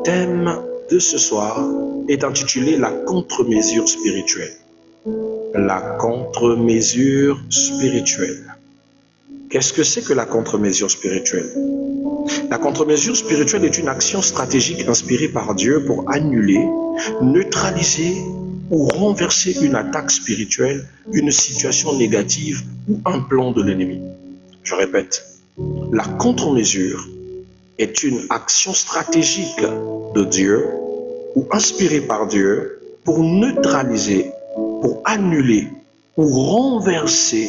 thème de ce soir est intitulé la contre-mesure spirituelle. La contre-mesure spirituelle. Qu'est-ce que c'est que la contre-mesure spirituelle? La contre-mesure spirituelle est une action stratégique inspirée par Dieu pour annuler, neutraliser ou renverser une attaque spirituelle, une situation négative ou un plan de l'ennemi. Je répète, la contre-mesure est une action stratégique de Dieu ou inspirée par Dieu pour neutraliser, pour annuler ou renverser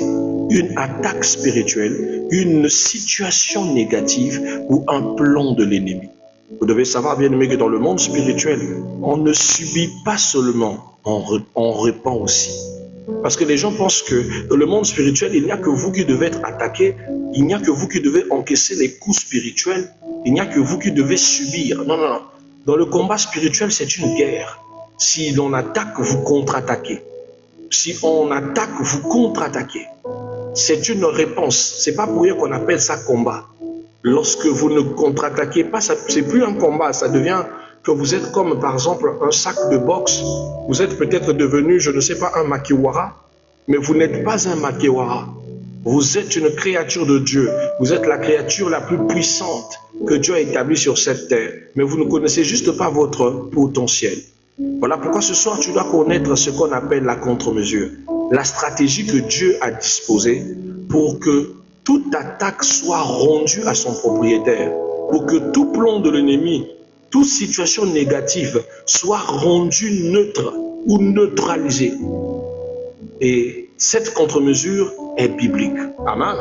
une attaque spirituelle, une situation négative ou un plan de l'ennemi. Vous devez savoir, bien aimé, que dans le monde spirituel, on ne subit pas seulement, on répand aussi. Parce que les gens pensent que dans le monde spirituel, il n'y a que vous qui devez être attaqué, il n'y a que vous qui devez encaisser les coups spirituels, il n'y a que vous qui devez subir. Non, non, non. Dans le combat spirituel, c'est une guerre. Si l'on attaque, vous contre-attaquez. Si on attaque, vous contre-attaquez. C'est une réponse. C'est pas pour rien qu'on appelle ça combat. Lorsque vous ne contre-attaquez pas, c'est plus un combat. Ça devient que vous êtes comme, par exemple, un sac de boxe. Vous êtes peut-être devenu, je ne sais pas, un makiwara, mais vous n'êtes pas un makiwara. Vous êtes une créature de Dieu. Vous êtes la créature la plus puissante que Dieu a établie sur cette terre. Mais vous ne connaissez juste pas votre potentiel. Voilà pourquoi ce soir, tu dois connaître ce qu'on appelle la contre-mesure. La stratégie que Dieu a disposée pour que toute attaque soit rendue à son propriétaire. Pour que tout plan de l'ennemi, toute situation négative soit rendue neutre ou neutralisée. Et cette contre-mesure est biblique. Amen.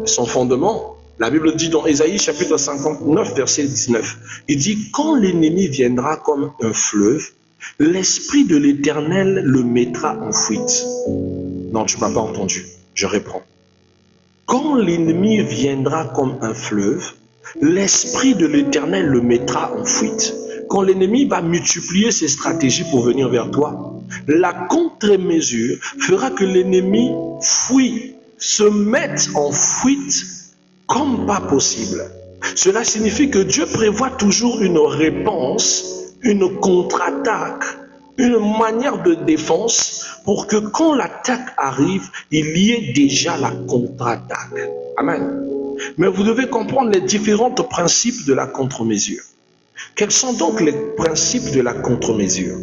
Son fondement, la Bible dit dans Ésaïe chapitre 59, verset 19, il dit « Quand l'ennemi viendra comme un fleuve, l'Esprit de l'Éternel le mettra en fuite. » Non, tu ne m'as pas entendu. Je reprends. Quand l'ennemi viendra comme un fleuve, l'Esprit de l'Éternel le mettra en fuite. Quand l'ennemi va multiplier ses stratégies pour venir vers toi, la contre-mesure fera que l'ennemi fuit, se mette en fuite comme pas possible. Cela signifie que Dieu prévoit toujours une réponse, une contre-attaque, une manière de défense pour que quand l'attaque arrive, il y ait déjà la contre-attaque. Amen. Mais vous devez comprendre les différents principes de la contre-mesure. Quels sont donc les principes de la contre-mesure?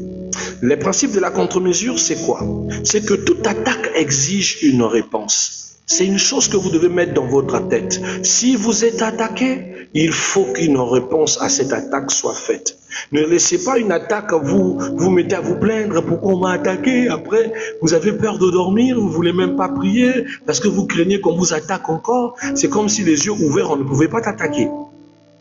Les principes de la contre-mesure, c'est quoi? C'est que toute attaque exige une réponse. C'est une chose que vous devez mettre dans votre tête. Si vous êtes attaqué, il faut qu'une réponse à cette attaque soit faite. Ne laissez pas une attaque vous mettez à vous plaindre pourquoi on m'a attaqué. Après, vous avez peur de dormir, vous ne voulez même pas prier parce que vous craignez qu'on vous attaque encore. C'est comme si les yeux ouverts, on ne pouvait pas t'attaquer.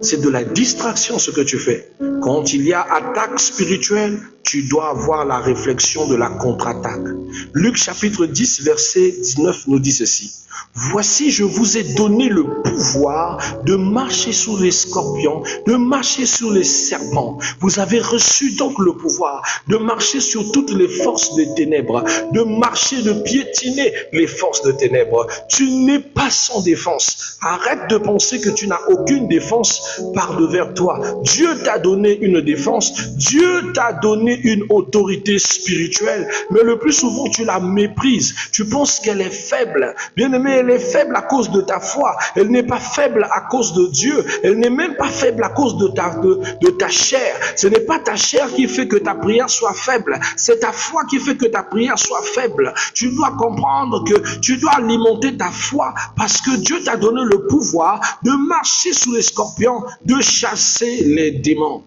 C'est de la distraction ce que tu fais. Quand il y a attaque spirituelle, tu dois avoir la réflexion de la contre-attaque. Luc chapitre 10, verset 19 nous dit ceci. Voici, je vous ai donné le pouvoir de marcher sur les scorpions, de marcher sur les serpents. Vous avez reçu donc le pouvoir de marcher sur toutes les forces des ténèbres, de marcher, de piétiner les forces de ténèbres. Tu n'es pas sans défense. Arrête de penser que tu n'as aucune défense par devers toi. Dieu t'a donné une défense. Dieu t'a donné une autorité spirituelle. Mais le plus souvent, tu la méprises. Tu penses qu'elle est faible. Bien aimé, elle est faible à cause de ta foi. Elle n'est pas faible à cause de Dieu. Elle n'est même pas faible à cause de ta chair. Ce n'est pas ta chair qui fait que ta prière soit faible. C'est ta foi qui fait que ta prière soit faible. Tu dois comprendre que tu dois alimenter ta foi parce que Dieu t'a donné le pouvoir de marcher sous les scorpions, de chasser les démons.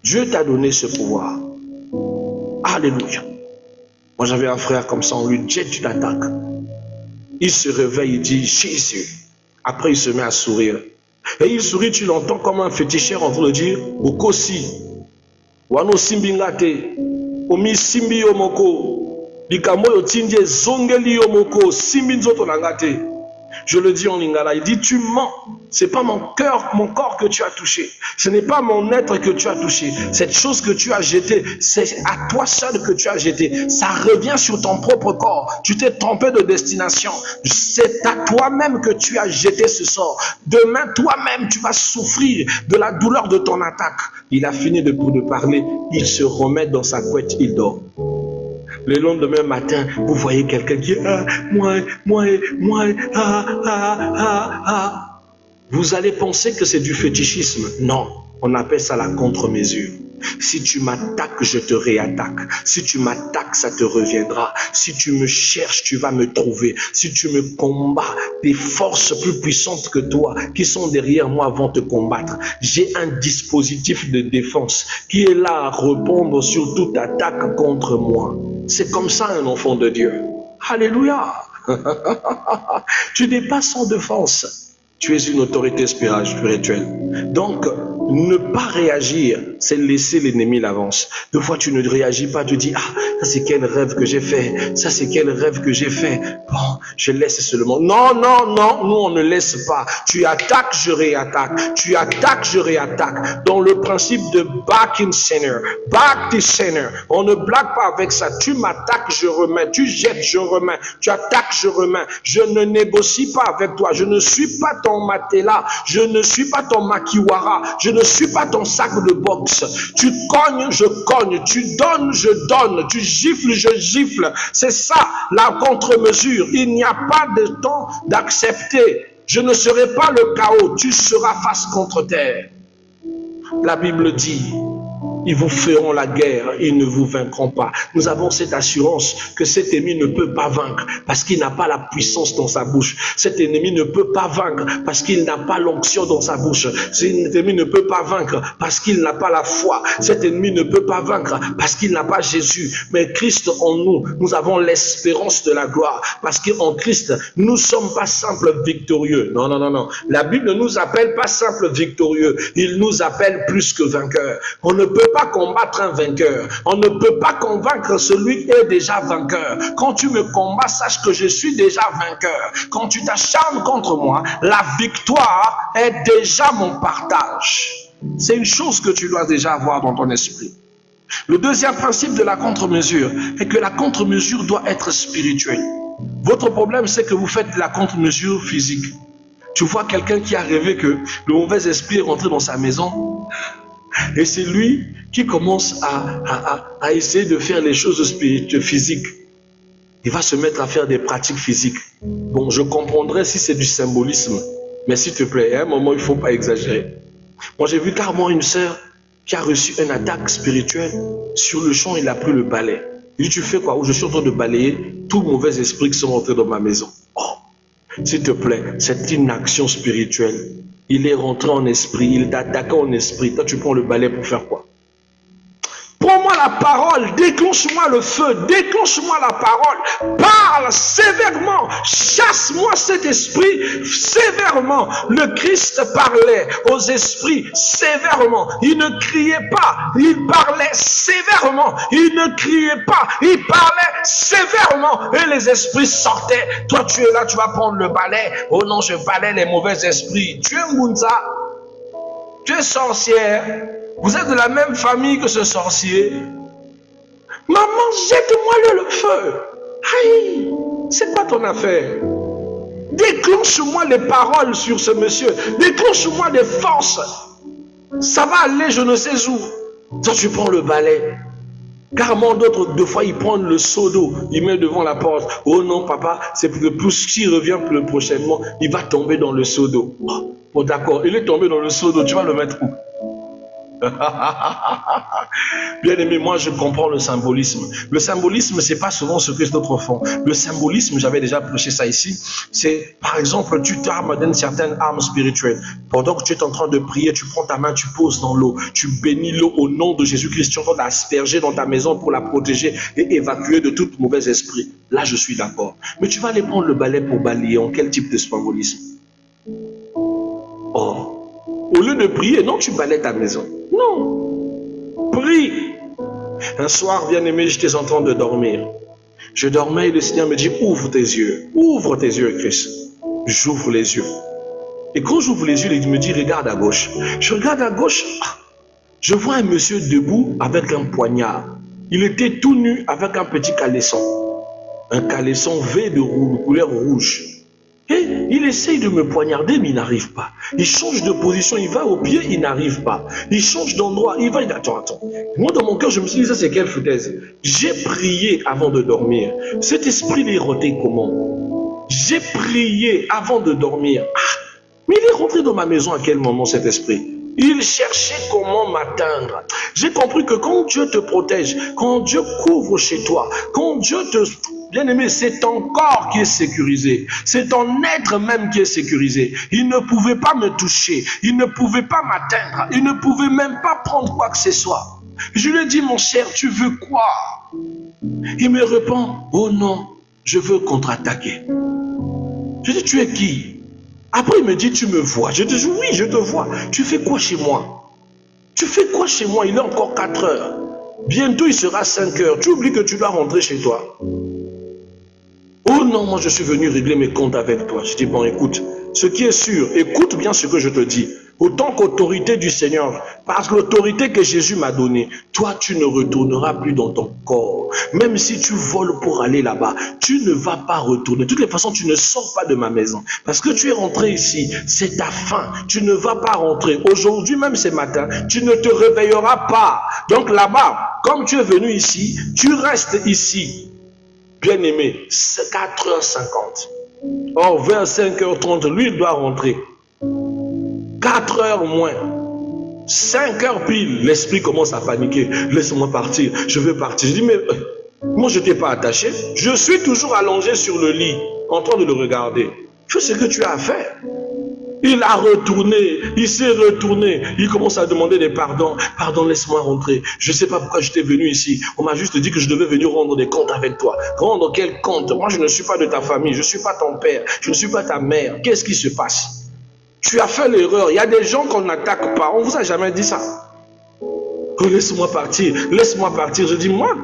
Dieu t'a donné ce pouvoir. Alléluia. Moi j'avais un frère comme ça, on lui jette une attaque. Il se réveille, il dit Jésus. Après il se met à sourire. Et il sourit, tu l'entends comme un féticheur en train de dire Okosi. Wano simbingate. Omi simbi yomoko. Likamo yotindie zongeli yomoko. Simbi nzoto nangate. Je le dis en lingala, il dit, tu mens. C'est pas mon corps que tu as touché. Ce n'est pas mon être que tu as touché. Cette chose que tu as jetée, c'est à toi seul que tu as jeté. Ça revient sur ton propre corps. Tu t'es trompé de destination. C'est à toi-même que tu as jeté ce sort. Demain, toi-même, tu vas souffrir de la douleur de ton attaque. Il a fini de parler. Il se remet dans sa couette, il dort. Le lendemain matin, vous voyez quelqu'un qui Vous allez penser que c'est du fétichisme. Non, on appelle ça la contre-mesure. Si tu m'attaques, je te réattaque. Si tu m'attaques, ça te reviendra. Si tu me cherches, tu vas me trouver. Si tu me combats, des forces plus puissantes que toi qui sont derrière moi vont te combattre. J'ai un dispositif de défense qui est là à répondre sur toute attaque contre moi. C'est comme ça un enfant de Dieu. Alléluia. Tu n'es pas sans défense. Tu es une autorité spirituelle. Donc, ne pas réagir, c'est laisser l'ennemi l'avance. Deux fois, tu ne réagis pas, tu dis, ça c'est quel rêve que j'ai fait, ça c'est quel rêve que j'ai fait. Bon, je laisse seulement. Non, nous on ne laisse pas. Tu attaques, je réattaque. Tu attaques, je réattaque. Dans le principe de back in center, back to center. On ne blague pas avec ça. Tu m'attaques, je remets. Tu jettes, je remets. Tu attaques, je remets. Je ne négocie pas avec toi. Je ne suis pas ton matelas. Je ne suis pas ton makiwara. Je ne suis pas ton sac de boxe. Tu cognes, je cogne. Tu donnes, je donne. Tu gifles, je gifle. C'est ça la contre-mesure. Il n'y a pas de temps d'accepter. Je ne serai pas le chaos. Tu seras face contre terre. La Bible dit, ils vous feront la guerre, ils ne vous vaincront pas. Nous avons cette assurance que cet ennemi ne peut pas vaincre parce qu'il n'a pas la puissance dans sa bouche. Cet ennemi ne peut pas vaincre parce qu'il n'a pas l'onction dans sa bouche. Cet ennemi ne peut pas vaincre parce qu'il n'a pas la foi. Cet ennemi ne peut pas vaincre parce qu'il n'a pas Jésus. Mais Christ en nous, nous avons l'espérance de la gloire. Parce qu'en Christ, nous ne sommes pas simples victorieux. Non. La Bible ne nous appelle pas simples victorieux. Il nous appelle plus que vainqueurs. On ne peut pas combattre un vainqueur. On ne peut pas convaincre celui qui est déjà vainqueur. Quand tu me combats, sache que je suis déjà vainqueur. Quand tu t'acharnes contre moi, la victoire est déjà mon partage. C'est une chose que tu dois déjà avoir dans ton esprit. Le deuxième principe de la contre-mesure est que la contre-mesure doit être spirituelle. Votre problème, c'est que vous faites la contre-mesure physique. Tu vois quelqu'un qui a rêvé que le mauvais esprit est rentré dans sa maison. Et c'est lui qui commence à essayer de faire les choses spirituelles, physiques. Il va se mettre à faire des pratiques physiques. Bon, je comprendrais si c'est du symbolisme. Mais s'il te plaît, à un moment, il ne faut pas exagérer. Moi, j'ai vu carrément une sœur qui a reçu une attaque spirituelle. Sur le champ, il a pris le balai. Il dit, tu fais quoi? Je suis en train de balayer tous les mauvais esprits qui sont rentrés dans ma maison. Oh, s'il te plaît, c'est une action spirituelle. Il est rentré en esprit, il t'a attaqué en esprit. Toi, tu prends le balai pour faire quoi? Prends-moi la parole, déclenche-moi le feu, déclenche-moi la parole, parle sévèrement, chasse-moi cet esprit sévèrement. Le Christ parlait aux esprits sévèrement. Il ne criait pas, il parlait sévèrement. Il ne criait pas, il parlait sévèrement. Et les esprits sortaient. Toi, tu es là, tu vas prendre le balai. Oh non, je balaie les mauvais esprits. Tu es Mounza, tu es sorcière. Vous êtes de la même famille que ce sorcier. Maman, jette-moi le feu. Aïe, c'est pas ton affaire. Déclenche-moi les paroles sur ce monsieur. Déclenche-moi des forces. Ça va aller je ne sais où. Toi, tu prends le balai. Carrément, d'autres, deux fois, ils prennent le seau d'eau. Ils mettent devant la porte. Oh non, papa, c'est que plus s'il revient plus prochainement, il va tomber dans le seau d'eau. Oh, d'accord, il est tombé dans le seau d'eau. Tu vas le mettre où? Bien aimé, moi je comprends le symbolisme. Le symbolisme, c'est pas souvent ce que d'autres font. Le symbolisme, j'avais déjà prêché ça ici, c'est par exemple, tu t'armes d'une certaine arme spirituelle. Pendant que tu es en train de prier, tu prends ta main, tu poses dans l'eau, tu bénis l'eau au nom de Jésus-Christ, tu vas l'asperger dans ta maison pour la protéger et évacuer de tout mauvais esprit. Là, je suis d'accord. Mais tu vas aller prendre le balai pour balayer. En quel type de symbolisme? Oh. Au lieu de prier, non, tu balayes ta maison. Non. Prie. Un soir, bien aimé, j'étais en train de dormir. Je dormais et le Seigneur me dit, ouvre tes yeux, Christ. J'ouvre les yeux. Et quand j'ouvre les yeux, il me dit, regarde à gauche. Je regarde à gauche, je vois un monsieur debout avec un poignard. Il était tout nu avec un petit caleçon. Un caleçon V de couleur rouge. Et il essaye de me poignarder, mais il n'arrive pas. Il change de position, il va au pied, il n'arrive pas. Il change d'endroit, il va, il dit, attends. Moi, dans mon cœur, je me suis dit, ça c'est quelle foutaise. J'ai prié avant de dormir. Cet esprit, il est rentré comment? J'ai prié avant de dormir. Mais il est rentré dans ma maison à quel moment, cet esprit? Il cherchait comment m'atteindre. J'ai compris que quand Dieu te protège, quand Dieu couvre chez toi, quand Dieu te... Bien-aimé, c'est ton corps qui est sécurisé. C'est ton être même qui est sécurisé. Il ne pouvait pas me toucher. Il ne pouvait pas m'atteindre. Il ne pouvait même pas prendre quoi que ce soit. Je lui ai dit, mon cher, tu veux quoi? Il me répond, oh non, je veux contre-attaquer. Je dis, tu es qui? Après, il me dit, tu me vois. Je dis, oui, je te vois. Tu fais quoi chez moi? Tu fais quoi chez moi? Il est encore 4 heures. Bientôt, il sera 5 heures. Tu oublies que tu dois rentrer chez toi. Oh non, moi, je suis venu régler mes comptes avec toi. Je dis, bon, écoute, ce qui est sûr, écoute bien ce que je te dis. Autant qu'autorité du Seigneur, parce que l'autorité que Jésus m'a donnée, toi, tu ne retourneras plus dans ton corps. Même si tu voles pour aller là-bas, tu ne vas pas retourner. De toutes les façons, tu ne sors pas de ma maison. Parce que tu es rentré ici, c'est ta fin. Tu ne vas pas rentrer. Aujourd'hui, même ce matin, tu ne te réveilleras pas. Donc là-bas, comme tu es venu ici, tu restes ici. Bien-aimé, c'est 4h50. Or, vers 5h30, lui, il doit rentrer. 4 heures moins. 5 heures pile, l'esprit commence à paniquer. Laisse-moi partir, je veux partir. Je dis, mais moi, je ne t'ai pas attaché. Je suis toujours allongé sur le lit, en train de le regarder. Fais ce que tu as à faire. Il a retourné, il s'est retourné, il commence à demander des pardons. Pardon, laisse-moi rentrer. Je ne sais pas pourquoi j'étais venu ici. On m'a juste dit que je devais venir rendre des comptes avec toi. Rendre quel compte? Moi, je ne suis pas de ta famille, je ne suis pas ton père, je ne suis pas ta mère. Qu'est-ce qui se passe? Tu as fait l'erreur. Il y a des gens qu'on n'attaque pas. On ne vous a jamais dit ça. Oh, laisse-moi partir, laisse-moi partir. Je dis, moi,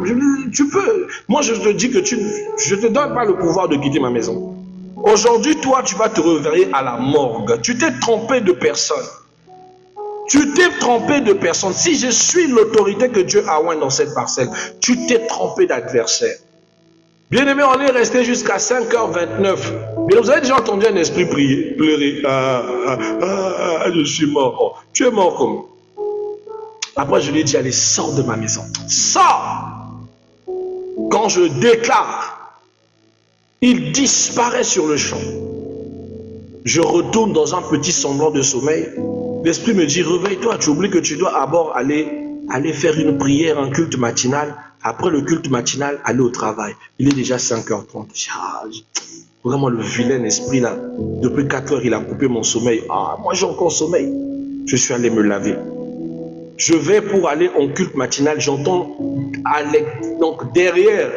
tu peux. Moi, je te dis que je ne te donne pas le pouvoir de quitter ma maison. Aujourd'hui, toi, tu vas te réveiller à la morgue. Tu t'es trompé de personne. Tu t'es trompé de personne. Si je suis l'autorité que Dieu a oint dans cette parcelle, tu t'es trompé d'adversaire. Bien-aimé, on est resté jusqu'à 5h29. Mais vous avez déjà entendu un esprit prier, pleurer. Je suis mort. Oh, tu es mort comment? Après, je lui ai dit, allez, sors de ma maison. Sors! Quand je déclare, il disparaît sur le champ. Je retourne dans un petit semblant de sommeil. L'esprit me dit, réveille-toi, tu oublies que tu dois d'abord aller faire une prière, un culte matinal. Après le culte matinal, aller au travail. Il est déjà 5h30. Vraiment le vilain esprit là. Depuis 4 heures, il a coupé mon sommeil. Moi j'ai encore sommeil. Je suis allé me laver. Je vais pour aller en culte matinal. J'entends donc derrière,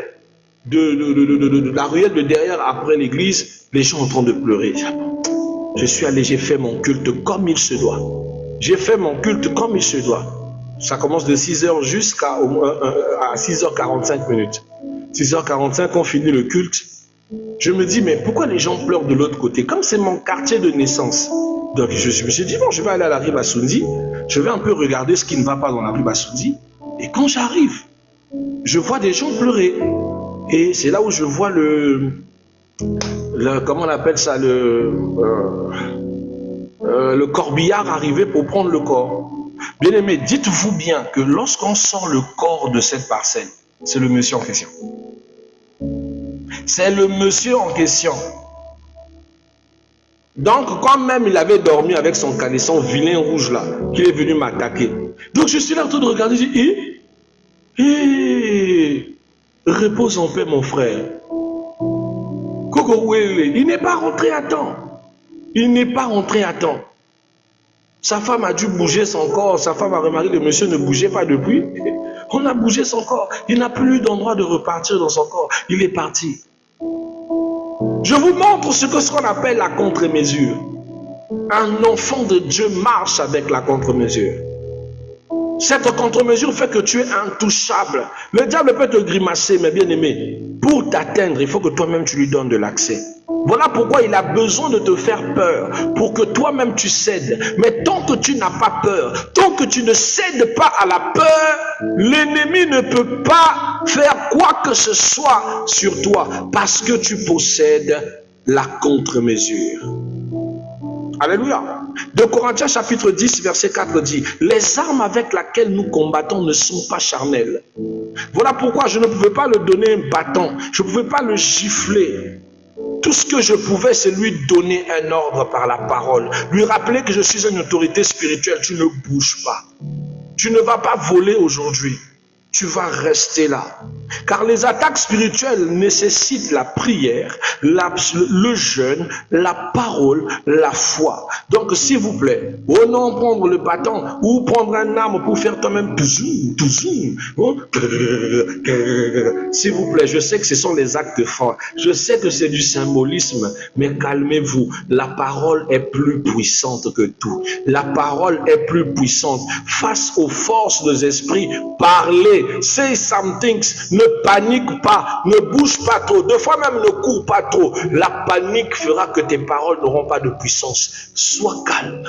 de la ruelle de derrière après l'église, les gens en train de pleurer. Je suis allé, j'ai fait mon culte comme il se doit. J'ai fait mon culte comme il se doit. Ça commence de 6h jusqu'à 6h45 minutes. 6h45, on finit le culte. Je me dis, mais pourquoi les gens pleurent de l'autre côté? Comme c'est mon quartier de naissance. Donc je me suis dit, bon, je vais aller à la rue Bassundi. Je vais un peu regarder ce qui ne va pas dans la rue Bassundi. Et quand j'arrive, je vois des gens pleurer. Et c'est là où je vois comment on appelle ça, le corbillard arriver pour prendre le corps. Bien aimé, dites-vous bien que lorsqu'on sort le corps de cette parcelle, c'est le monsieur en question. C'est le monsieur en question. Donc, quand même il avait dormi avec son caleçon vilain rouge là, qu'il est venu m'attaquer. Donc, je suis là en train de regarder, je dis, repose en paix, mon frère. Il n'est pas rentré à temps. Il n'est pas rentré à temps. Sa femme a dû bouger son corps. Sa femme a remarqué que le monsieur ne bougeait pas depuis. On a bougé son corps. Il n'a plus d'endroit de repartir dans son corps. Il est parti. Je vous montre ce qu'on appelle la contre-mesure. Un enfant de Dieu marche avec la contre-mesure. Cette contre-mesure fait que tu es intouchable. Le diable peut te grimacer, mais bien aimé, pour t'atteindre, il faut que toi-même tu lui donnes de l'accès. Voilà pourquoi il a besoin de te faire peur, pour que toi-même tu cèdes. Mais tant que tu n'as pas peur, tant que tu ne cèdes pas à la peur, l'ennemi ne peut pas faire quoi que ce soit sur toi, parce que tu possèdes la contre-mesure. Alléluia. 2 Corinthiens chapitre 10 verset 4 dit: les armes avec lesquelles nous combattons ne sont pas charnelles. Voilà pourquoi je ne pouvais pas lui donner un bâton, je ne pouvais pas le gifler. Tout ce que je pouvais, c'est lui donner un ordre par la parole. Lui rappeler que je suis une autorité spirituelle. Tu ne bouges pas. Tu ne vas pas voler aujourd'hui. Tu vas rester là. Car les attaques spirituelles nécessitent la prière, le jeûne, la parole, la foi. Donc, s'il vous plaît, au non prendre le bâton ou prendre un arme pour faire toi-même s'il vous plaît, je sais que ce sont les actes forts. Je sais que c'est du symbolisme, mais calmez-vous. La parole est plus puissante que tout. La parole est plus puissante. Face aux forces des esprits, parlez. Say some things. Ne panique pas. Ne bouge pas trop. Deux fois même, ne cours pas trop. La panique fera que tes paroles n'auront pas de puissance. Sois calme.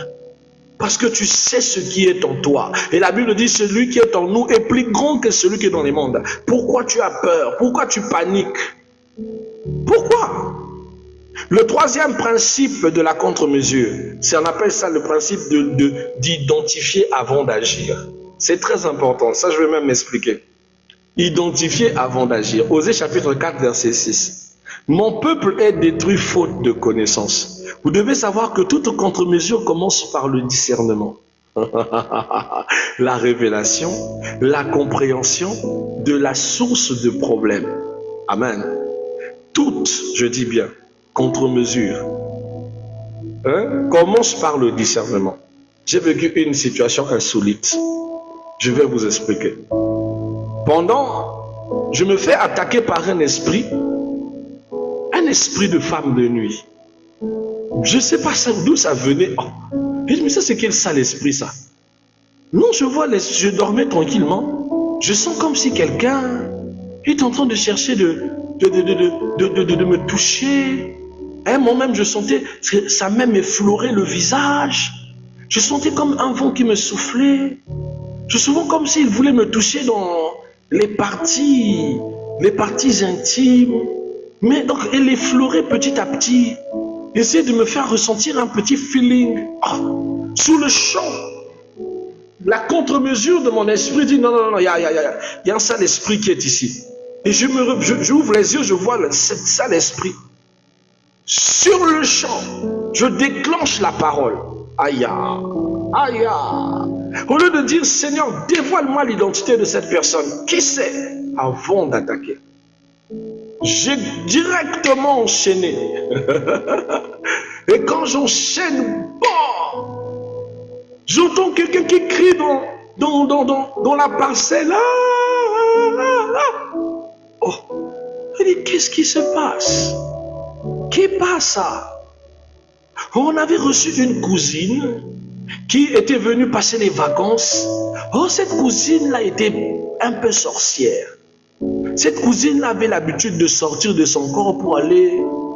Parce que tu sais ce qui est en toi. Et la Bible dit, celui qui est en nous est plus grand que celui qui est dans les mondes. Pourquoi tu as peur? Pourquoi tu paniques? Pourquoi? Le troisième principe de la contre-mesure, on appelle ça le principe d'identifier avant d'agir. C'est très important, ça je vais même m'expliquer. Identifier avant d'agir. Osée chapitre 4 verset 6. Mon peuple est détruit faute de connaissance. Vous devez savoir que toute contre-mesure commence par le discernement. La révélation, la compréhension de la source de problème. Amen. Toute, je dis bien, contre-mesure commence par le discernement. J'ai vécu une situation insolite. Je vais vous expliquer. Je me fais attaquer par un esprit de femme de nuit. Je ne sais pas d'où ça venait. Oh. Et je me dis, ça c'est quel sale esprit ça? Non, je dormais tranquillement. Je sens comme si quelqu'un est en train de chercher de me toucher. À un moment même, je sentais ça même effleurait le visage. Je sentais comme un vent qui me soufflait. Je souvent comme s'il voulait me toucher dans les parties intimes. Mais donc, elle effleurait petit à petit. Essayait de me faire ressentir un petit feeling. Oh, sous le champ. La contre-mesure de mon esprit dit non, il y a un sale esprit qui est ici. Et j'ouvre les yeux, je vois ce sale esprit. Sur le champ, je déclenche la parole. Aïe, aïe. Au lieu de dire, Seigneur, dévoile-moi l'identité de cette personne. Qui c'est? Avant d'attaquer. J'ai directement enchaîné. Et quand j'enchaîne, bon, j'entends quelqu'un qui crie dans la parcelle. Oh, je dis, qu'est-ce qui se passe? Qui passe ça? On avait reçu une cousine qui était venue passer les vacances. Oh, cette cousine-là était un peu sorcière. Cette cousine avait l'habitude de sortir de son corps pour aller,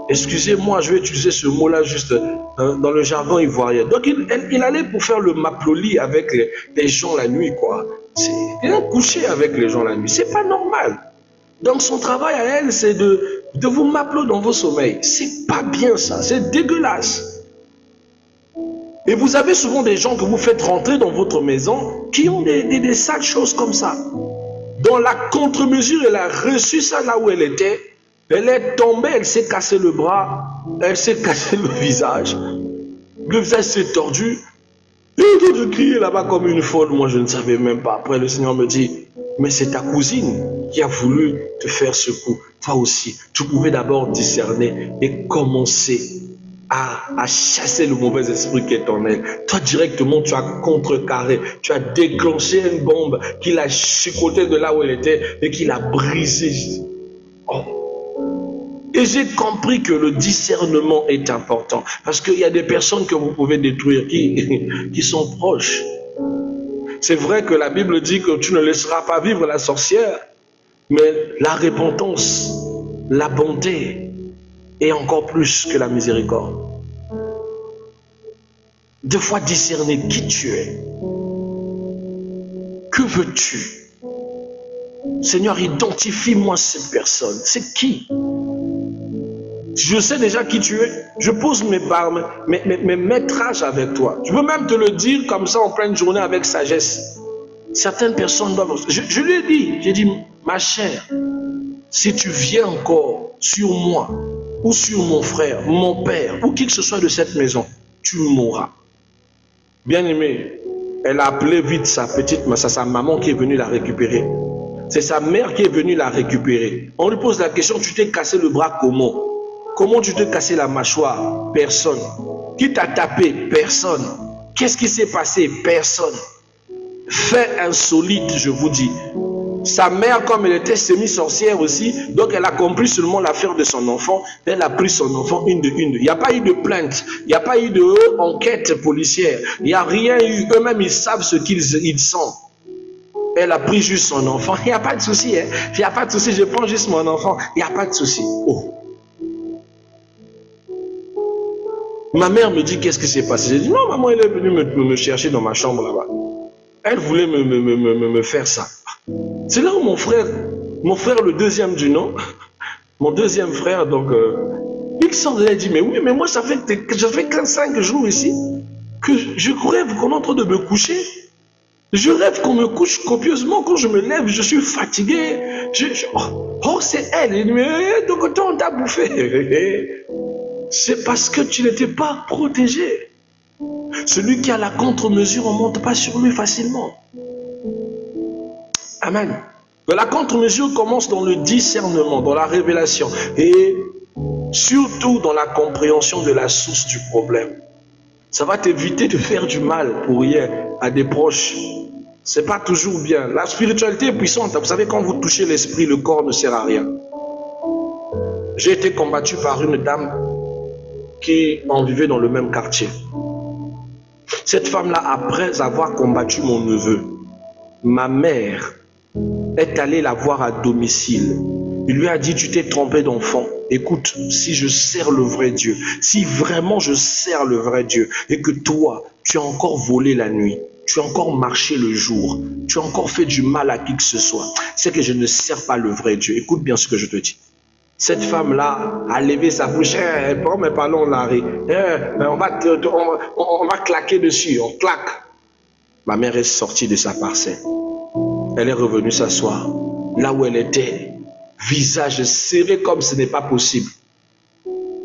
excusez-moi, je vais utiliser ce mot-là juste dans le jargon ivoirien. Donc, il allait pour faire le maploli avec les gens la nuit, quoi. Il a couché avec les gens la nuit. C'est pas normal. Donc, son travail à elle, c'est de vous mapler dans vos sommeils. C'est pas bien ça, c'est dégueulasse. Et vous avez souvent des gens que vous faites rentrer dans votre maison qui ont des sales choses comme ça. Dans la contre-mesure, elle a reçu ça là où elle était. Elle est tombée, elle s'est cassé le bras, elle s'est cassé le visage. Le visage s'est tordu. Et je criais là-bas comme une folle. Moi, je ne savais même pas. Après, le Seigneur me dit, mais c'est ta cousine qui a voulu te faire ce coup. Toi aussi, tu pouvais d'abord discerner et commencer à chasser le mauvais esprit qui est en elle. Toi, directement, tu as contrecarré, tu as déclenché une bombe qui l'a chicoté de là où elle était et qui l'a brisé. Oh. Et j'ai compris que le discernement est important. Parce qu'il y a des personnes que vous pouvez détruire qui sont proches. C'est vrai que la Bible dit que tu ne laisseras pas vivre la sorcière. Mais la repentance, la bonté, et encore plus que la miséricorde. Deux fois discerner qui tu es. Que veux-tu? Seigneur, identifie-moi cette personne. C'est qui? Je sais déjà qui tu es. Je pose mes métrages avec toi. Je peux même te le dire comme ça en pleine journée avec sagesse. Certaines personnes doivent... Je lui ai dit, j'ai dit, ma chère, si tu viens encore sur moi, ou sur mon frère, mon père, ou qui que ce soit de cette maison, tu mourras. Bien aimé, elle a appelé vite sa petite, c'est sa maman qui est venue la récupérer. C'est sa mère qui est venue la récupérer. On lui pose la question, tu t'es cassé le bras comment? Comment tu t'es cassé la mâchoire? Personne. Qui t'a tapé? Personne. Qu'est-ce qui s'est passé? Personne. Fait insolite, je vous dis. Sa mère, comme elle était semi-sorcière aussi, donc elle a compris seulement l'affaire de son enfant. Elle a pris son enfant une de une. Il n'y a pas eu de plainte, il n'y a pas eu d'enquête policière, il n'y a rien eu. Eux-mêmes, ils savent ce qu'ils sont. Elle a pris juste son enfant. Il n'y a pas de souci, hein? Il n'y a pas de souci, je prends juste mon enfant. Il n'y a pas de souci. Oh. Ma mère me dit qu'est-ce qui s'est passé. J'ai dit non, maman, elle est venue me chercher dans ma chambre là-bas. Elle voulait me faire ça. C'est là où mon frère le deuxième du nom, mon deuxième frère, donc, il sort de là et dit, mais oui, mais moi, ça fait 5 jours ici que je rêve qu'on est en train de me coucher. Je rêve qu'on me couche copieusement. Quand je me lève, je suis fatigué. Oh, c'est elle. Elle dit, mais donc, on t'a bouffé. C'est parce que tu n'étais pas protégé. Celui qui a la contre-mesure, on ne monte pas sur lui facilement. Amen. Mais la contre-mesure commence dans le discernement, dans la révélation et surtout dans la compréhension de la source du problème. Ça va t'éviter de faire du mal pour rien à des proches. C'est pas toujours bien. La spiritualité est puissante. Vous savez, quand vous touchez l'esprit, le corps ne sert à rien. J'ai été combattu par une dame qui en vivait dans le même quartier. Cette femme-là, après avoir combattu mon neveu, ma mère est allée la voir à domicile. Il lui a dit, tu t'es trompé d'enfant. Écoute, si je sers le vrai Dieu, si vraiment je sers le vrai Dieu, et que toi, tu as encore volé la nuit, tu as encore marché le jour, tu as encore fait du mal à qui que ce soit, c'est que je ne sers pas le vrai Dieu. Écoute bien ce que je te dis. Cette femme-là a levé sa bouche, elle prend mes ballons l'arrêt, on va claquer dessus, on claque. Ma mère est sortie de sa parcelle. Elle est revenue s'asseoir là où elle était, visage serré comme ce n'est pas possible.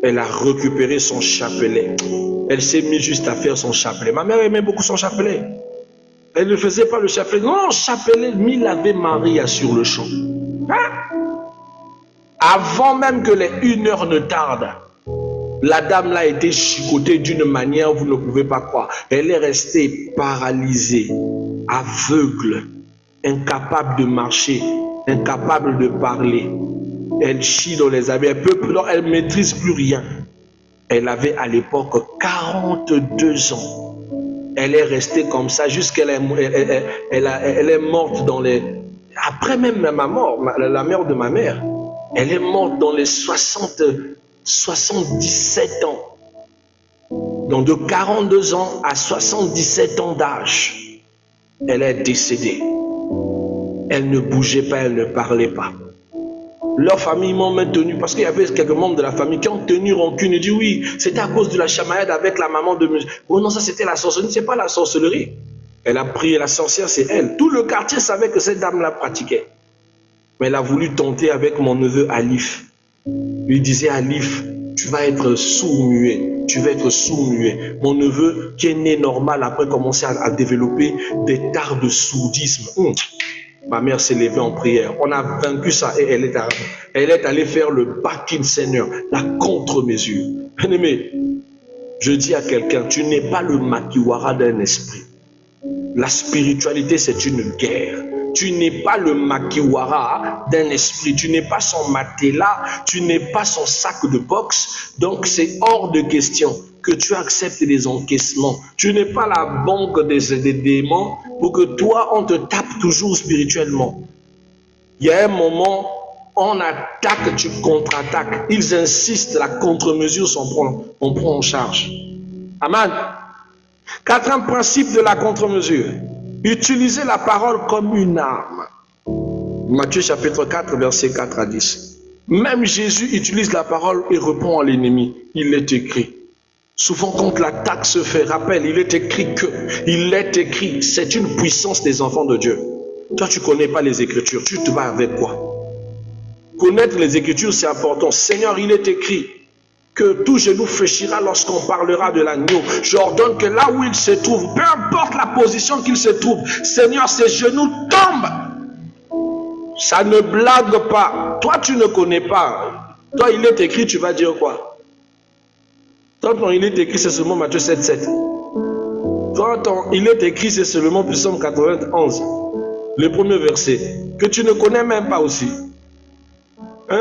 Elle a récupéré son chapelet. Elle s'est mise juste à faire son chapelet. Ma mère aimait beaucoup son chapelet. Elle ne faisait pas le chapelet. Non, chapelet, il avait Maria sur le champ. Hein? Avant même que les 1 heure ne tarde, la dame là a été chicotée d'une manière, vous ne pouvez pas croire. Elle est restée paralysée, aveugle, incapable de marcher, incapable de parler. Elle chie dans les habits, elle ne maîtrise plus rien. Elle avait à l'époque 42 ans. Elle est restée comme ça jusqu'à elle est morte dans les... Après même ma mort, la mère de ma mère, elle est morte dans les 77 ans. Donc de 42 ans à 77 ans d'âge, elle est décédée. Elle ne bougeait pas, elle ne parlait pas. Leur famille m'ont maintenu parce qu'il y avait quelques membres de la famille qui ont tenu rancune et dit oui, c'était à cause de la chamaillade avec la maman de monsieur. Oh non, ça c'était la sorcellerie, c'est pas la sorcellerie. Elle a prié, la sorcière c'est elle. Tout le quartier savait que cette dame la pratiquait. Mais elle a voulu tenter avec mon neveu Alif. Il disait Alif, tu vas être sourd-muet, tu vas être sourd-muet. Mon neveu qui est né normal après commencer à développer des tares de sourdisme. Ma mère s'est levée en prière. On a vaincu ça et elle est allée faire le baptême Seigneur, la contre-mesure. Bien-aimé, je dis à quelqu'un, tu n'es pas le makiwara d'un esprit. La spiritualité, c'est une guerre. Tu n'es pas le makiwara d'un esprit. Tu n'es pas son matelas. Tu n'es pas son sac de boxe. Donc, c'est hors de question que tu acceptes des encaissements. Tu n'es pas la banque des démons pour que toi, on te tape toujours spirituellement. Il y a un moment, On attaque, tu contre-attaques. Ils insistent, la contre-mesure on prend en charge. Amen. Quatrième principe de la contre-mesure. Utiliser la parole comme une arme. Matthieu chapitre 4, verset 4 à 10. Même Jésus utilise la parole et répond à l'ennemi. Il est écrit. Souvent quand l'attaque se fait, rappelle, il est écrit que. Il est écrit. C'est une puissance des enfants de Dieu. Toi, tu ne connais pas les Écritures. Tu te bats avec quoi? Connaître les Écritures, c'est important. Seigneur, il est écrit que tout genou fléchira lorsqu'on parlera de l'agneau. J'ordonne que là où il se trouve, peu importe la position qu'il se trouve, Seigneur, ses genoux tombent. Ça ne blague pas. Toi, tu ne connais pas. Toi, il est écrit, tu vas dire quoi? Toi, quand il est écrit, c'est seulement Matthieu 7, 7. Toi, il est écrit, c'est seulement Psaume 91. Le premier verset. Que tu ne connais même pas aussi. Hein?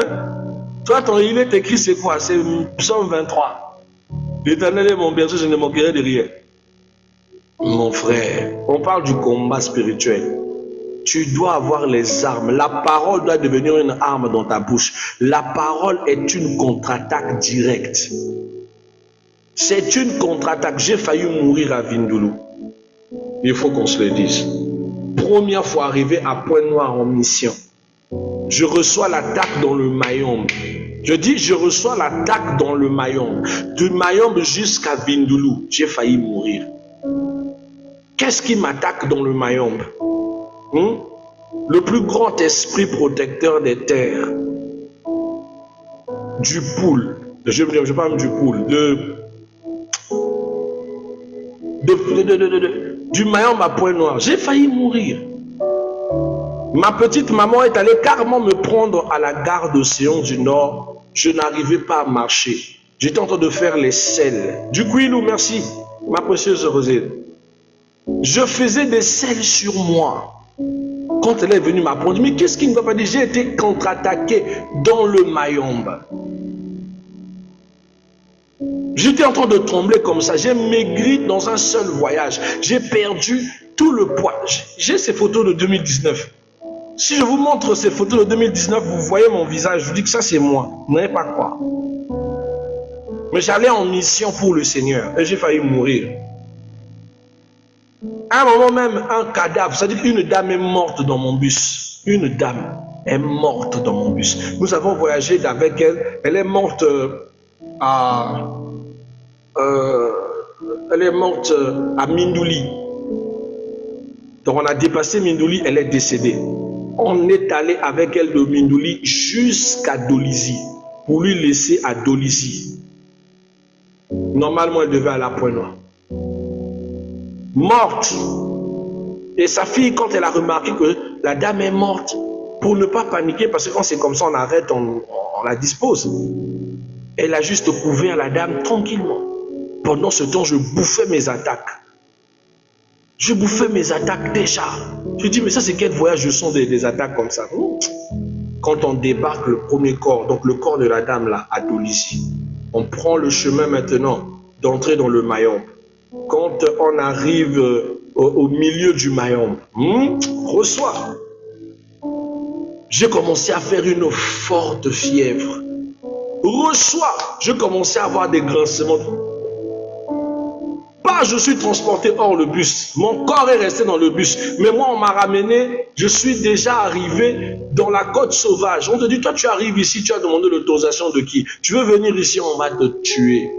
Toi, il est écrit, c'est quoi? C'est Psaume 23. L'Éternel est mon berger, je ne manquerai de rien. Mon frère, on parle du combat spirituel. Tu dois avoir les armes. La parole doit devenir une arme dans ta bouche. La parole est une contre-attaque directe. C'est une contre-attaque. J'ai failli mourir à Vindoulou. Il faut qu'on se le dise. Première fois arrivé à Pointe-Noire en mission. Je reçois l'attaque dans le Mayombe. Je dis, je reçois l'attaque dans le Mayombe. Du Mayombe jusqu'à Vindoulou, j'ai failli mourir. Qu'est-ce qui m'attaque dans le Mayombe? Le plus grand esprit protecteur des terres. Du poule. Je parle du poule. Du Mayombe à Pointe-Noire. J'ai failli mourir. Ma petite maman est allée carrément me prendre à la gare d'Océan du Nord. Je n'arrivais pas à marcher. J'étais en train de faire les selles. Du Quilou, merci, ma précieuse Rosée. Je faisais des selles sur moi. Quand elle est venue m'apprendre, mais qu'est-ce qui ne va pas dire? J'ai été contre-attaqué dans le Mayombe. J'étais en train de trembler comme ça. J'ai maigri dans un seul voyage. J'ai perdu tout le poids. J'ai ces photos de 2019. Si je vous montre ces photos de 2019, vous voyez mon visage, je vous dis que ça c'est moi. Vous n'allez pas croire. Mais j'allais en mission pour le Seigneur et j'ai failli mourir. À un moment même, un cadavre, c'est-à-dire qu'une dame est morte dans mon bus. Une dame est morte dans mon bus. Nous avons voyagé avec elle. Elle est morte à Mindouli. Donc on a dépassé Mindouli, elle est décédée. On est allé avec elle de Mindouli jusqu'à Dolisie pour lui laisser à Dolisie. Normalement, elle devait aller à Pointe-Noire. Morte. Et sa fille, quand elle a remarqué que la dame est morte, pour ne pas paniquer, parce que quand c'est comme ça, on arrête, on la dispose. Elle a juste couvert la dame tranquillement. Pendant ce temps, je bouffais mes attaques. Je bouffais mes attaques déjà. Je dis, mais ça c'est quel voyage? Je sens des attaques comme ça. Quand on débarque le premier corps, donc le corps de la dame là, à Dolisie, on prend le chemin maintenant d'entrer dans le Mayombe. Quand on arrive au milieu du Mayombe, reçois. J'ai commencé à faire une forte fièvre. Reçois. Je commençais à avoir des grincements. Pas je suis transporté hors le bus. Mon corps est resté dans le bus. Mais moi, on m'a ramené. Je suis déjà arrivé dans la côte sauvage. On te dit, toi, tu arrives ici, tu as demandé l'autorisation de qui? Tu veux venir ici, on va te tuer.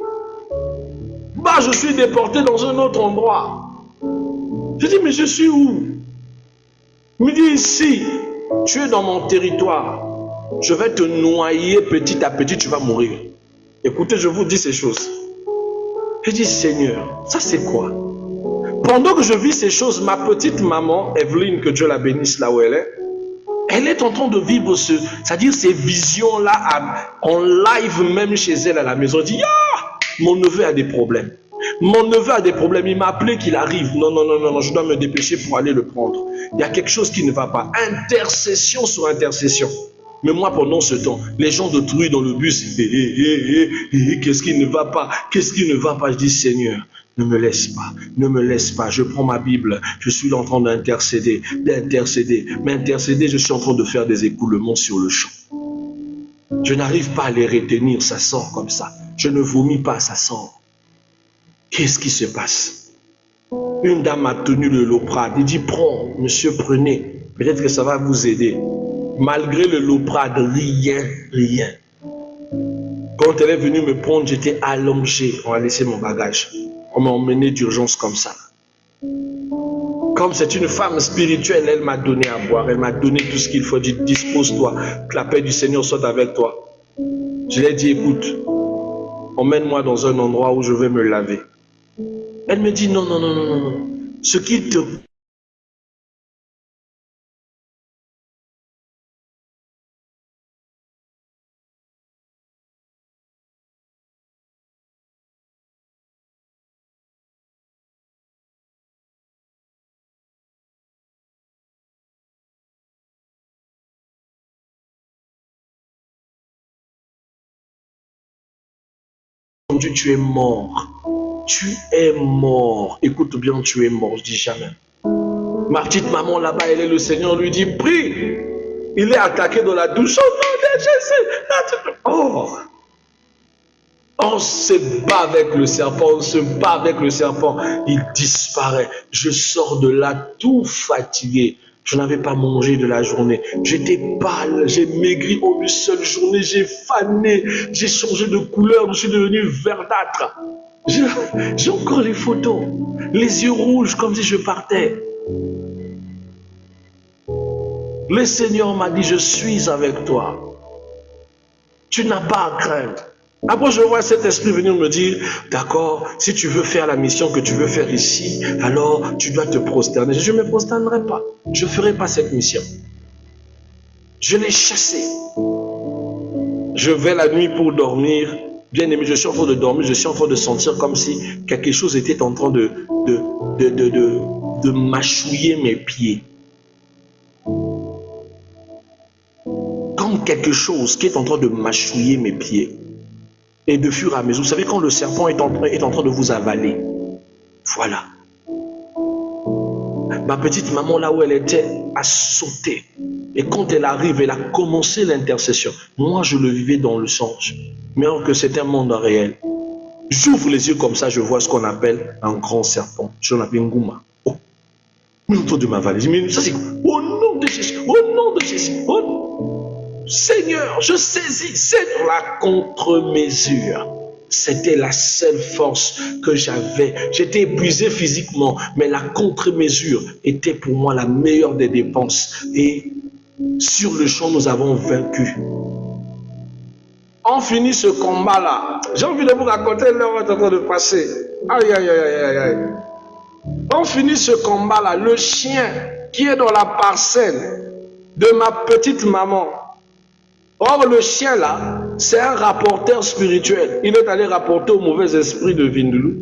Bah, je suis déporté dans un autre endroit. Je dis, mais je suis où? Il me dit, ici, tu es dans mon territoire. Je vais te noyer petit à petit, tu vas mourir. Écoutez, je vous dis ces choses. Je dis, Seigneur, ça c'est quoi? Pendant que je vis ces choses, ma petite maman, Evelyne, que Dieu la bénisse là où elle est en train de vivre c'est-à-dire ces visions-là en live même chez elle à la maison. Elle dit, ah, mon neveu a des problèmes. Mon neveu a des problèmes, il m'a appelé qu'il arrive. Non, je dois me dépêcher pour aller le prendre. Il y a quelque chose qui ne va pas. Intercession sur intercession. Mais moi, pendant ce temps, les gens de truie dans le bus, qu'est-ce qui ne va pas? Qu'est-ce qui ne va pas? Je dis, Seigneur, ne me laisse pas, ne me laisse pas. Je prends ma Bible, je suis en train d'intercéder, m'intercéder. Je suis en train de faire des écoulements sur le champ. Je n'arrive pas à les retenir, ça sort comme ça. Je ne vomis pas, ça sort. Qu'est-ce qui se passe? Une dame a tenu le Loprade. Il dit, prends, monsieur, prenez. Peut-être que ça va vous aider. Malgré le Loprade, rien, rien. Quand elle est venue me prendre, j'étais allongé. On a laissé mon bagage. On m'a emmené d'urgence comme ça. Comme c'est une femme spirituelle, elle m'a donné à boire. Elle m'a donné tout ce qu'il faut. Dit, dispose-toi. Que la paix du Seigneur soit avec toi. Je lui ai dit, écoute, emmène-moi dans un endroit où je vais me laver. Elle me dit, non, non, non, non, non. Ce qui te... Tu es mort. Tu es mort. Écoute bien, tu es mort. Je dis jamais. Ma petite maman là-bas, elle est le Seigneur lui dit, prie. Il est attaqué dans la douche. Oh non, Jésus. Oh. On se bat avec le serpent. On se bat avec le serpent. Il disparaît. Je sors de là tout fatigué. Je n'avais pas mangé de la journée. J'étais pâle, j'ai maigri en une seule journée, j'ai fané, j'ai changé de couleur, je suis devenu verdâtre. J'ai encore les photos, les yeux rouges comme si je partais. Le Seigneur m'a dit, je suis avec toi. Tu n'as pas à craindre. Après, je vois cet esprit venir me dire, d'accord, si tu veux faire la mission que tu veux faire ici, alors tu dois te prosterner. Je ne me prosternerai pas. Je ne ferai pas cette mission. Je l'ai chassé. Je vais la nuit pour dormir. Bien aimé, je suis en train de dormir, je suis en train de sentir comme si quelque chose était en train de mâchouiller mes pieds. Comme quelque chose qui est en train de mâchouiller mes pieds. Et de fur et à mesure, vous savez, quand le serpent est en train de vous avaler, voilà. Ma petite maman, là où elle était, a sauté. Et quand elle arrive, elle a commencé l'intercession. Moi, je le vivais dans le songe. Mais alors que c'est un monde réel. J'ouvre les yeux comme ça, je vois ce qu'on appelle un grand serpent. Je l'appelle Ngouma. Oh, autour de m'avaler. Je me dis, ça c'est quoi? Au nom de Jésus, au nom de Jésus, au nom. Seigneur, je saisis, c'est la contre-mesure. C'était la seule force que j'avais. J'étais épuisé physiquement, mais la contre-mesure était pour moi la meilleure des dépenses. Et sur le champ, nous avons vaincu. On finit ce combat-là. J'ai envie de vous raconter l'heure est en train de passer. Aïe, aïe, aïe, aïe, aïe. On finit ce combat-là. Le chien qui est dans la parcelle de ma petite maman. Or, le chien là, c'est un rapporteur spirituel. Il est allé rapporter au mauvais esprit de Vindoulou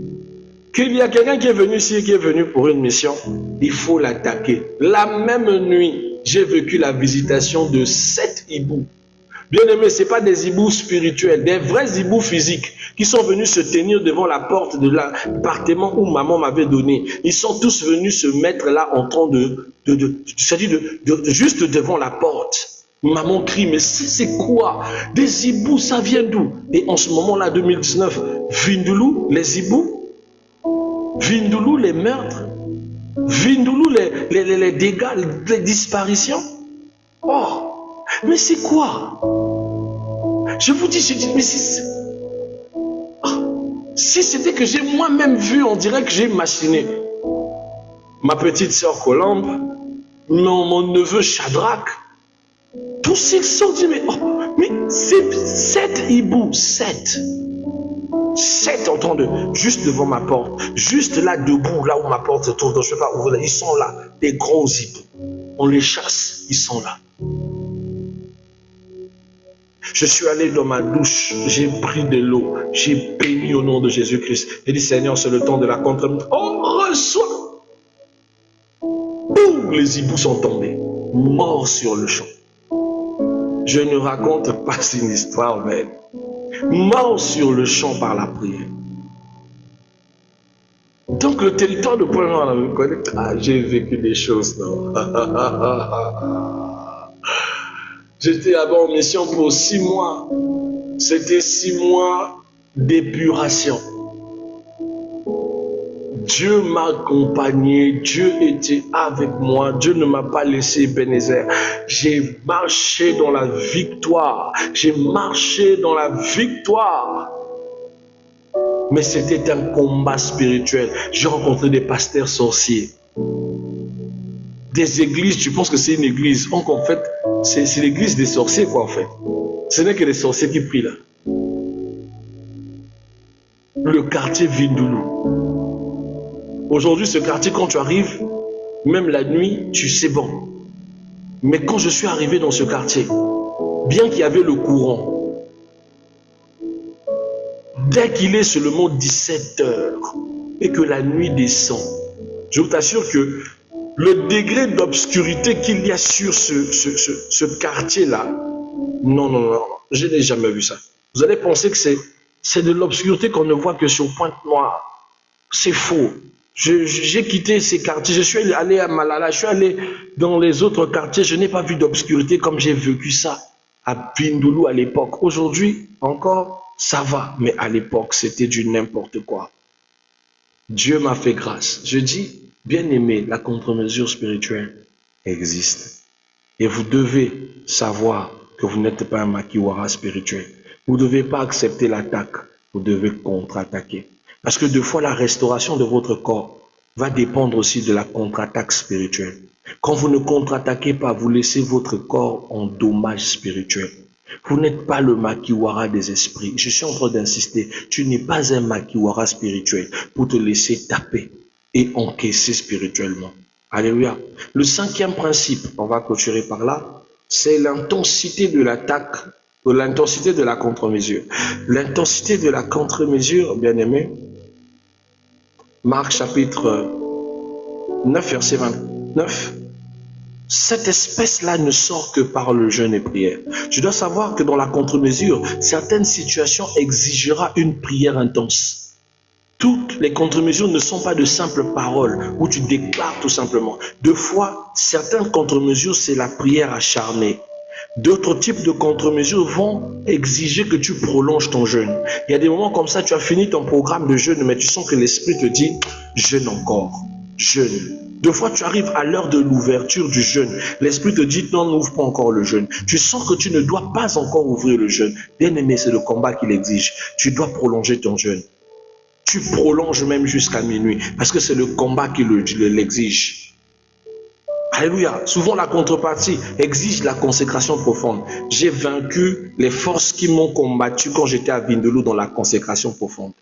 qu'il y a quelqu'un qui est venu ici, qui est venu pour une mission. Il faut l'attaquer. La même nuit, j'ai vécu la visitation de 7 hiboux. Bien aimé, ce n'est pas des hiboux spirituels, des vrais hiboux physiques qui sont venus se tenir devant la porte de l'appartement où maman m'avait donné. Ils sont tous venus se mettre là en train juste devant la porte. Maman crie, mais c'est quoi? Des hiboux, ça vient d'où? Et en ce moment-là, 2019, Vindoulou, les hiboux, Vindoulou, les meurtres, Vindoulou, les dégâts, les disparitions. Oh, mais c'est quoi? Je vous dis, mais si c'était que j'ai moi-même vu, on dirait que j'ai machiné. Ma petite sœur Colombe, mon neveu Shadrach, tous ils sont dit, mais c'est 7 hiboux, 7 en train de, juste devant ma porte, juste là debout, là où ma porte se trouve, donc je ne sais pas ouvrir, ils sont là, des gros hiboux. On les chasse, ils sont là. Je suis allé dans ma douche, j'ai pris de l'eau, j'ai béni au nom de Jésus-Christ. J'ai dit, Seigneur, c'est le temps de la contre-mesure. On reçoit. Boum, les hiboux sont tombés, morts sur le champ. Je ne raconte pas une histoire belle. Mort sur le champ par la prière. Donc le territoire de Pointe-Noire, vous connaissez, j'ai vécu des choses, non? J'étais là-bas en mission pour 6 mois. C'était 6 mois d'épuration. Dieu m'a accompagné, Dieu était avec moi, Dieu ne m'a pas laissé Ebenezer. J'ai marché dans la victoire, j'ai marché dans la victoire. Mais c'était un combat spirituel. J'ai rencontré des pasteurs sorciers. Des églises, tu penses que c'est une église. Donc en fait, c'est l'église des sorciers quoi en fait. Ce n'est que les sorciers qui prient là. Le quartier Vindoulou. Aujourd'hui, ce quartier, quand tu arrives, même la nuit, tu sais bon. Mais quand je suis arrivé dans ce quartier, bien qu'il y avait le courant, dès qu'il est seulement 17 heures et que la nuit descend, je t'assure que le degré d'obscurité qu'il y a sur ce quartier-là, non, je n'ai jamais vu ça. Vous allez penser que c'est de l'obscurité qu'on ne voit que sur Pointe-Noire. C'est faux. J'ai quitté ces quartiers, je suis allé à Malala, je suis allé dans les autres quartiers, je n'ai pas vu d'obscurité comme j'ai vécu ça à Vindoulou à l'époque. Aujourd'hui, encore, ça va, mais à l'époque, c'était du n'importe quoi. Dieu m'a fait grâce. Je dis, bien-aimé, la contre-mesure spirituelle existe. Et vous devez savoir que vous n'êtes pas un makiwara spirituel. Vous ne devez pas accepter l'attaque, vous devez contre-attaquer. Parce que deux fois, la restauration de votre corps va dépendre aussi de la contre-attaque spirituelle. Quand vous ne contre-attaquez pas, vous laissez votre corps en dommage spirituel. Vous n'êtes pas le makiwara des esprits. Je suis en train d'insister. Tu n'es pas un makiwara spirituel pour te laisser taper et encaisser spirituellement. Alléluia. Le cinquième principe, on va clôturer par là, c'est l'intensité de l'attaque, ou l'intensité de la contre-mesure. L'intensité de la contre-mesure, bien aimé, Marc chapitre 9, verset 29. Cette espèce-là ne sort que par le jeûne et prière. Tu dois savoir que dans la contre-mesure, certaines situations exigera une prière intense. Toutes les contre-mesures ne sont pas de simples paroles où tu déclares tout simplement. Deux fois, certaines contre-mesures, c'est la prière acharnée. D'autres types de contre-mesures vont exiger que tu prolonges ton jeûne. Il y a des moments comme ça, tu as fini ton programme de jeûne, mais tu sens que l'esprit te dit, jeûne encore, jeûne. Deux fois, tu arrives à l'heure de l'ouverture du jeûne. L'esprit te dit, non, n'ouvre pas encore le jeûne. Tu sens que tu ne dois pas encore ouvrir le jeûne. Bien aimé, c'est le combat qu'il exige. Tu dois prolonger ton jeûne. Tu prolonges même jusqu'à minuit, parce que c'est le combat qui l'exige. Alléluia. Souvent, la contrepartie exige la consécration profonde. J'ai vaincu les forces qui m'ont combattu quand j'étais à Vindoulou dans la consécration profonde.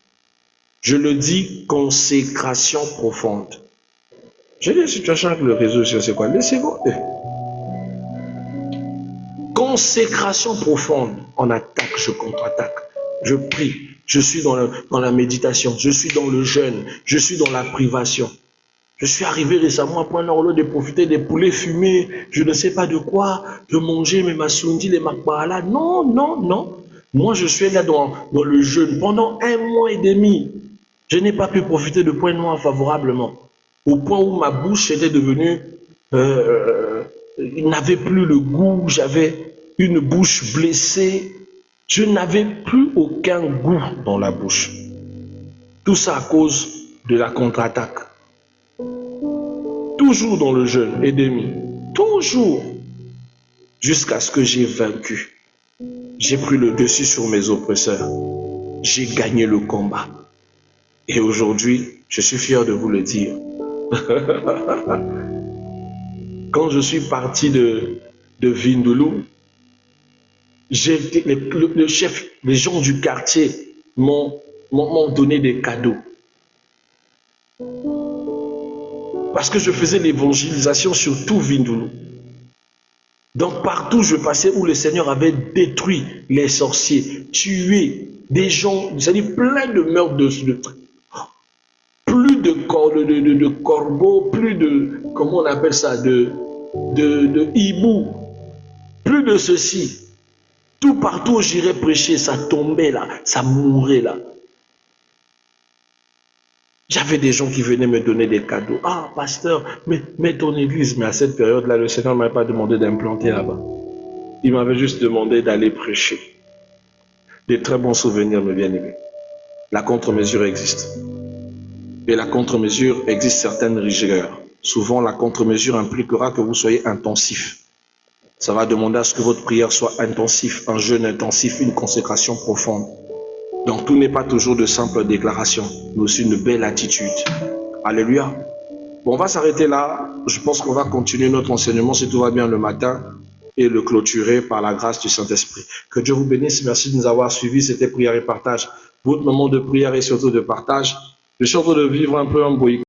Je le dis, consécration profonde. J'ai des situations avec le réseau, je sais quoi. Laissez-vous. Consécration profonde. On attaque, je contre-attaque. Je prie. Je suis dans la méditation. Je suis dans le jeûne. Je suis dans la privation. Je suis arrivé récemment à Point-Nord, au lieu de profiter des poulets fumés, je ne sais pas de quoi, de manger mes masundi, les makbala. Non. Moi, je suis là dans le jeûne pendant 1 mois et demi. Je n'ai pas pu profiter de Point-Noir favorablement. Au point où ma bouche était devenue... il n'avait plus le goût, j'avais une bouche blessée. Je n'avais plus aucun goût dans la bouche. Tout ça à cause de la contre-attaque. Toujours dans le jeûne et demi. Toujours. Jusqu'à ce que j'ai vaincu. J'ai pris le dessus sur mes oppresseurs. J'ai gagné le combat. Et aujourd'hui, je suis fier de vous le dire. Quand je suis parti de Vindoulou, le chef, les gens du quartier m'ont donné des cadeaux. Parce que je faisais l'évangélisation sur tout Vindoulou. Donc partout je passais où le Seigneur avait détruit les sorciers, tué des gens, c'est-à-dire plein de meurtres, plus de corbeaux, plus de, comment on appelle ça, de hibou, plus de ceci. Tout partout où j'irais prêcher, ça tombait là, ça mourait là. J'avais des gens qui venaient me donner des cadeaux. Ah, pasteur, mais ton église, mais à cette période-là, le Seigneur ne m'a pas demandé d'implanter là-bas. Il m'avait juste demandé d'aller prêcher. Des très bons souvenirs, mes bien-aimés. La contre-mesure existe. Et la contre-mesure existe certaines rigueurs. Souvent, la contre-mesure impliquera que vous soyez intensif. Ça va demander à ce que votre prière soit intensive, un jeûne intensif, une consécration profonde. Donc, tout n'est pas toujours de simples déclarations, mais aussi une belle attitude. Alléluia. Bon, on va s'arrêter là. Je pense qu'on va continuer notre enseignement, si tout va bien, le matin et le clôturer par la grâce du Saint-Esprit. Que Dieu vous bénisse. Merci de nous avoir suivis. C'était Prière et Partage. Votre moment de prière et surtout de partage. Je suis en train de vivre un peu un boycott.